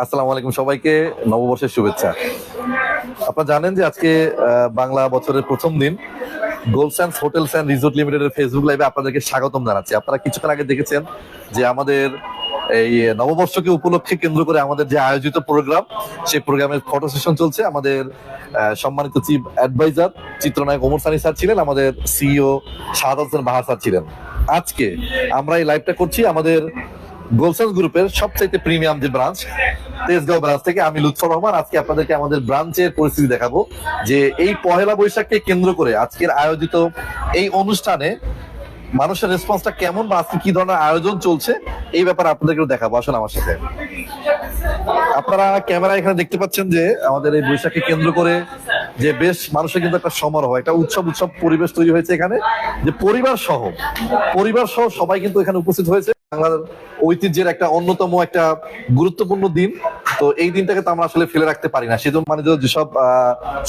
আসসালামু আলাইকুম সবাইকে, নববর্ষের শুভেচ্ছা। আপনারা জানেন যে আজকে বাংলা বছরের প্রথম দিন। গোলস্যান্স হোটেলস অ্যান্ড রিসোর্ট লিমিটেডের ফেসবুক লাইভে আপনাদেরকে স্বাগতম জানাচ্ছি। আপনারা কিছুক্ষণ আগে দেখেছেন যে আমাদের এই নববর্ষকে উপলক্ষে কেন্দ্র করে আমাদের যে আয়োজিত প্রোগ্রাম, সেই প্রোগ্রামের ফটো সেশন চলছে। আমাদের সম্মানিত চিফ অ্যাডভাইজার চিত্রনায়ক ওমর সানি স্যার ছিলেন, আমাদের সিইও শাহাদ হোসেন বাহার স্যার ছিলেন। আজকে আমরা এই লাইভটা করছি আমাদের গোলস্যান্স গ্রুপের সবচাইতে প্রিমিয়াম যে ব্রাঞ্চ, তেজগাঁও ব্রাঞ্চ থেকে। আমি লুৎফর রহমান। আজকে আপনাদেরকে আমাদের ব্রাঞ্চের পরিস্থিতি দেখাবো যে এই পহেলা বৈশাখকে কেন্দ্র করে আজকের আয়োজিত এই অনুষ্ঠানে মানুষের রেসপন্সটা কেমন বা আজকে কি ধরনের আয়োজন চলছে এই ব্যাপারে আপনাদেরকে দেখাবো। আসুন আমার সাথে। আপনারা ক্যামেরা এখানে দেখতে পাচ্ছেন যে আমাদের এই বৈশাখকে কেন্দ্র করে যে বেশ মানুষের কিন্তু একটা সমারোহ, একটা উৎসব পরিবেশ তৈরি হয়েছে এখানে, যে পরিবার সহ সবাই কিন্তু এখানে উপস্থিত হয়েছে। বাংলার ঐতিহ্যের একটা অন্যতম একটা গুরুত্বপূর্ণ দিন। তো এই দিনটাকে তো আমরা আসলে ফেলে রাখতে পারি না। সেজন্য মানে যেসব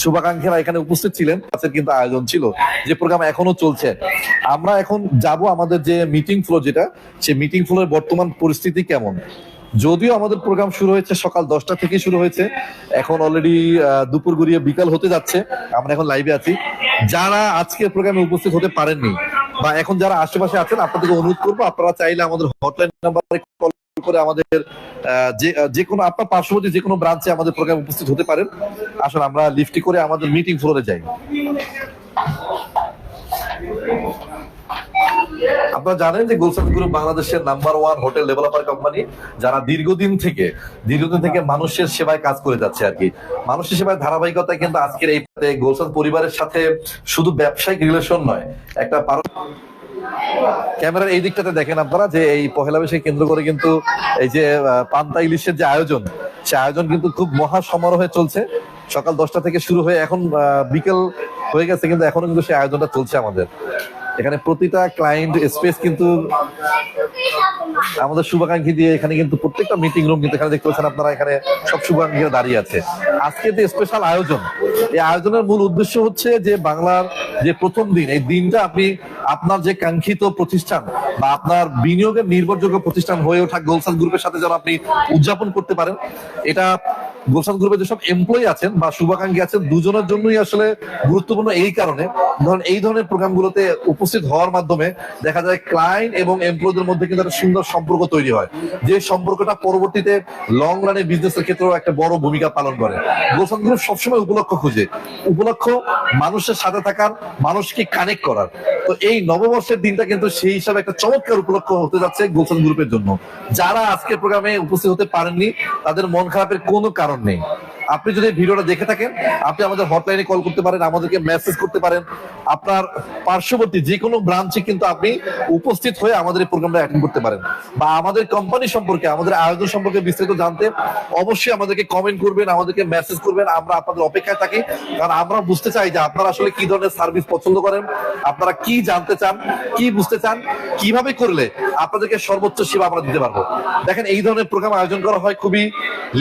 শুভাকাঙ্ক্ষীরা এখানে উপস্থিত ছিলেন, তাদের কিন্তু আয়োজন ছিল, যে প্রোগ্রাম এখনো চলছে। আমরা এখন যাব আমাদের যে মিটিং ফ্লোর, যেটা সেই মিটিং ফ্লোরের বর্তমান পরিস্থিতি কেমন। যদিও আমাদের প্রোগ্রাম শুরু হয়েছে সকাল 10টা থেকে শুরু হয়েছে, এখন অলরেডি দুপুর গড়িয়ে বিকাল হতে যাচ্ছে। আমরা এখন লাইভে আছি। যারা আজকের প্রোগ্রামে উপস্থিত হতে পারেননি বা এখন যারা আশেপাশে আছেন, আপনাদেরকে অনুরোধ করবো, আপনারা চাইলে আমাদের হটলাইন নাম্বারে কল করে আমাদের যে কোনো আপনার পার্শ্ববর্তী যে কোনো ব্রাঞ্চে আমাদের প্রোগ্রামে উপস্থিত হতে পারেন। আসলে আমরা লিফটে করে আমাদের মিটিং ফ্লোরে যাই। আপনারা জানেন যে গোলস্যান্স গ্রুপ বাংলাদেশের নাম্বার 1 হোটেল ডেভেলপার কোম্পানি, যারা দীর্ঘদিন থেকে মানুষের সেবায় কাজ করে যাচ্ছে আর কি। মানুষের সেবায় ধারাবাহিকতায় কিন্তু আজকের এই গোলস্যান্স পরিবারের সাথে শুধু ব্যবসায়িক রিলেশন নয়, একটা ক্যামেরার এই দিকটাতে দেখেন আপনারা যে এই পহেলা বৈশাখকে কেন্দ্র করে কিন্তু এই যে পান্তা ইলিশের যে আয়োজন, সে আয়োজন কিন্তু খুব মহা সমারোহে চলছে। সকাল 10টা থেকে শুরু হয়ে এখন বিকেল হয়ে গেছে, কিন্তু এখনো কিন্তু সেই আয়োজনটা চলছে আমাদের এখানে। প্রতিটা ক্লায়েন্ট স্পেস কিন্তু আমাদের শুভাকাঙ্ক্ষী দিয়ে এখানে কিন্তু প্রত্যেকটা মিটিং রুম কিন্তু এখানে দেখতে পাচ্ছেন আপনারা, এখানে সব শুভাকাঙ্ক্ষীরা দাঁড়িয়ে আছে। আজকে যে স্পেশাল আয়োজন, এই আয়োজনের মূল উদ্দেশ্য হচ্ছে যে বাংলার যে প্রথম দিন, এই দিনটা আপনি আপনার যে কাঙ্ক্ষিত প্রতিষ্ঠান বা আপনার বিনিয়োগের নির্ভরযোগ্য প্রতিষ্ঠান হয়ে ওঠা গোলস্যান্স গ্রুপের সাথে যেন আপনি উদযাপন করতে পারেন। এটা গোলস্যান্স গ্রুপের যেসব এমপ্লয়ি আছেন বা শুভাকাঙ্ক্ষী আছেন, দুজনের জন্যই আসলে গুরুত্বপূর্ণ। এই কারণে ধরুন এই ধরনের প্রোগ্রামগুলোতে উপস্থিত হওয়ার মাধ্যমে দেখা যায় ক্লায়েন্ট এবং এমপ্লয়ীদের মধ্যে কিন্তু একটা সুন্দর সম্পর্ক তৈরি হয়, যে সম্পর্কটা পরবর্তীতে লং রানে বিজনেসের ক্ষেত্রেও একটা বড় ভূমিকা পালন করে। গোলস্যান্স গ্রুপ সবসময় উপলক্ষ খুঁজে, উপলক্ষ মানুষের সাথে থাকার, মানুষকে কানেক্ট করার। তো এই নববর্ষের দিনটা কিন্তু সেই হিসাবে একটা চমৎকার উপলক্ষ হতে যাচ্ছে গোলস্যান্স গ্রুপের জন্য। যারা আজকের প্রোগ্রামে উপস্থিত হতে পারেননি, তাদের মন খারাপের কোনো কারণ নেই। আপনি যদি ভিডিওটা দেখে থাকেন, আপনি আমাদের হটলাইনে কল করতে পারেন, আমাদেরকে মেসেজ করতে পারেন। আপনার পার্শ্ববর্তী যে কোনো ব্রাঞ্চে কিন্তু আপনি উপস্থিত হয়ে আমাদের এই প্রোগ্রামটা অ্যাটেন্ড করতে পারেন, বা আমাদের কোম্পানি সম্পর্কে, আমাদের আয়োজন সম্পর্কে বিস্তারিত জানতে অবশ্যই আমাদেরকে কমেন্ট করবেন, আমাদেরকে মেসেজ করবেন। আমরা আপনাদের অপেক্ষায় থাকি, কারণ আমরা বুঝতে চাই যে আপনারা আসলে কি ধরনের সার্ভিস পছন্দ করেন, আপনারা কি জানতে চান, কি বুঝতে চান, কিভাবে করলে আপনাদেরকে সর্বোচ্চ সেবা আমরা দিতে পারবো। দেখেন, এই ধরনের প্রোগ্রাম আয়োজন করা হয় খুবই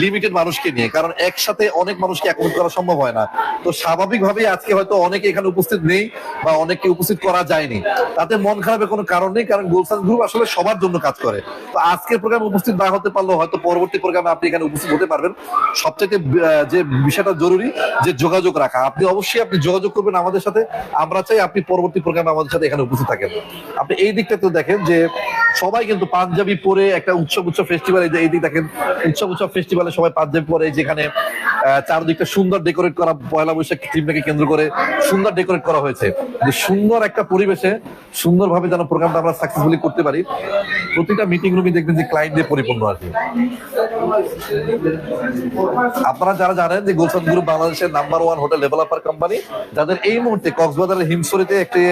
লিমিটেড মানুষকে নিয়ে, কারণ একসাথে অনেক মানুষকে অ্যাকোমোডেট করা সম্ভব হয় না। তো স্বাভাবিকভাবেই আজকে হয়তো অনেকে এখানে উপস্থিত নেই বা অনেককে উপস্থিত করা যায়নি, তাতে মন খারাপের কোনো কারণ নেই, কারণ গোলস্যান্স গ্রুপ আসলে সবার জন্য কাজ করে। তো আজকের প্রোগ্রামে উপস্থিত না হতে পারলেও হয়তো পরবর্তী প্রোগ্রামে আপনি এখানে উপস্থিত হতে পারবেন। সবচেয়ে যে বিষয়টা জরুরি, যে যোগাযোগ রাখা। আপনি অবশ্যই যোগাযোগ করবেন আমাদের সাথে। আমরা চাই আপনি পরবর্তী প্রোগ্রামে আমাদের সাথে এখানে উপস্থিত থাকেন। আপনি এই দিকটা তো দেখেন যে সবাই কিন্তু পাঞ্জাবি পরে একটা উৎসব ফেস্টিভ্যাল, এই দিক দেখেন, উৎসব ফেস্টিভ্যালে সবাই পাঞ্জাবি পরে, যেখানে চারদিকটা সুন্দর ডেকোরেট করা, পয়লা বৈশাখ থিমটাকে কেন্দ্র করে সুন্দর ডেকোরেট করা হয়েছে। সুন্দর একটা পরিবেশে সুন্দরভাবে যেন প্রোগ্রামটা আমরা সাকসেসফুলি করতে পারি। প্রতিটা মিটিং রুমে দেখবেন যে ক্লায়েন্ট দিয়ে পরিপূর্ণ আর কি। আপনারা যারা জানেন যে গোলস্যান্স গ্রুপ বাংলাদেশের নাম্বার 1 হোটেল ডেভেলপার কোম্পানি, যাদের এই মুহূর্তে কক্সবাজারের হিমছড়িতে একটি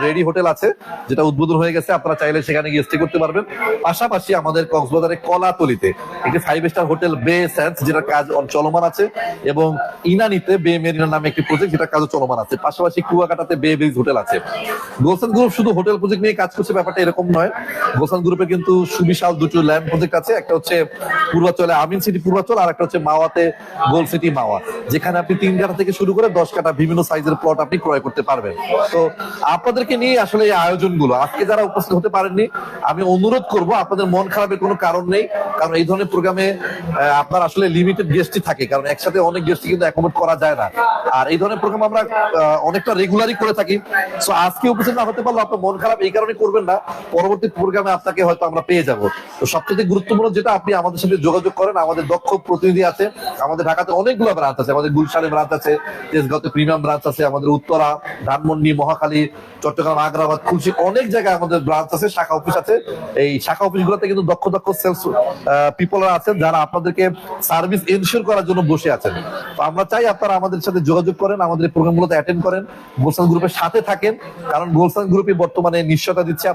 রেডি হোটেল আছে, যেটা উদ্বোধন হয়ে গেছে। আপনারা চাইলে সেখানে গিয়ে স্টে করতে পারবেন। পাশাপাশি আমাদের কক্সবাজারের কলাতলিতে একটি 5 স্টার হোটেল বে স্যান্ডস, যেটা কাজ চলমান আছে, এবং ইনানিতে বে মেরিনা নামে একটি প্রজেক্ট, যেটা কাজও চলমান আছে। পাশাপাশি কুয়াকাটাতে বে ব্রিজ হোটেল আছে। গোলসান গ্রুপ শুধু হোটেল প্রজেক্ট নিয়ে কাজ করছে ব্যাপারটা এরকম নয়। গোলসান গ্রুপে কিন্তু সুবিশাল দুটো ল্যান্ড প্রজেক্ট আছে, একটা হচ্ছে পূর্বাচলে আমিন সিটি পূর্বাচল, আর একটা হচ্ছে মাওয়াতে গোল সিটি মাওয়া, যেখানে আপনি 3 কাঠা থেকে শুরু করে 10 কাঠা বিভিন্ন সাইজের প্লট আপনি ক্রয় করতে পারবেন। তো আপনাদেরকে নিয়ে আসলে এই আয়োজনগুলো, আজকে যারা উপস্থিত হতে পারেননি, আমি অনুরোধ করব আপনাদের মন খারাপের কোনো কারণ নেই, কারণ এই ধরনের প্রোগ্রামে আপনার আসলে লিমিটেড গেস্টই থাকে, কারণ একসাথে অনেক গেস্ট কিন্তু অ্যাকোমোডেট করা যায় না। আর এই ধরনের প্রোগ্রাম আমরা অনেকটা রেগুলারই করে থাকি। সো আজকে উপস্থিত না হতে পারলে আপনার মন খারাপ এই কারণে করবেন না, পরবর্তী প্রোগ্রামে আপনাকে হয়তো আমরা পেয়ে যাব। তো সবচেয়ে গুরুত্বপূর্ণ যেটা, আপনি আমাদের সাথে যোগাযোগ করেন। আমাদের দক্ষ প্রতিনিধি আছে, আমাদের ঢাকাতে অনেকগুলো ব্রাঞ্চ আছে, আমাদের গুলশানে ব্রাঞ্চ আছে, তেজগাঁওতে প্রিমিয়াম ব্রাঞ্চ আছে, আমাদের উত্তরা, ধানমন্ডি, মহাখালী, চট্টগ্রাম, আগ্রাবাদ, খুলশি, অনেক জায়গায় আমাদের ব্রাঞ্চ আছে, শাখা অফিস আছে। এই শাখা অফিসগুলোতে কিন্তু দক্ষ দক্ষ সেলস পিপলরা আছেন, যারা আপনাদেরকে সার্ভিস এনশিওর করার জন্য বসে আছেন। তো আমরা চাই আপনারা আমাদের সাথে যোগাযোগ করেন, আমাদের প্রোগ্রামগুলোতে অ্যাটেন্ড করেন, গোলসান গ্রুপের সাথে থাকেন, কারণ গোলসান গ্রুপই বর্তমানে নিশ্চয়তা দিচ্ছে